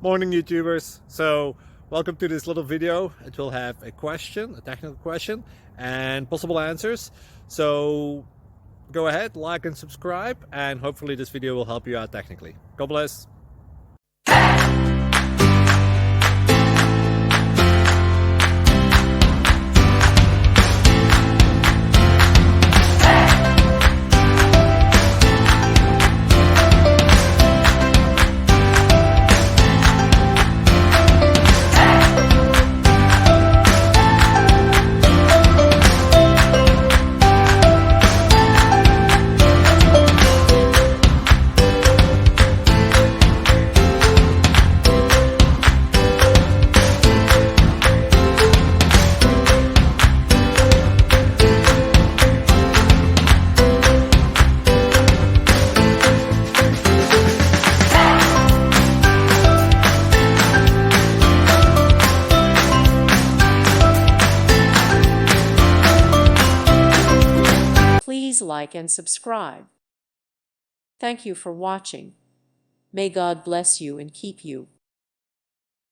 Morning YouTubers. So welcome to this little video. It will have a question, a technical question, and possible answers. So go ahead, like and subscribe, and hopefully this video will help you out technically. God bless. Please like and subscribe. Thank you for watching. May God bless you and keep you.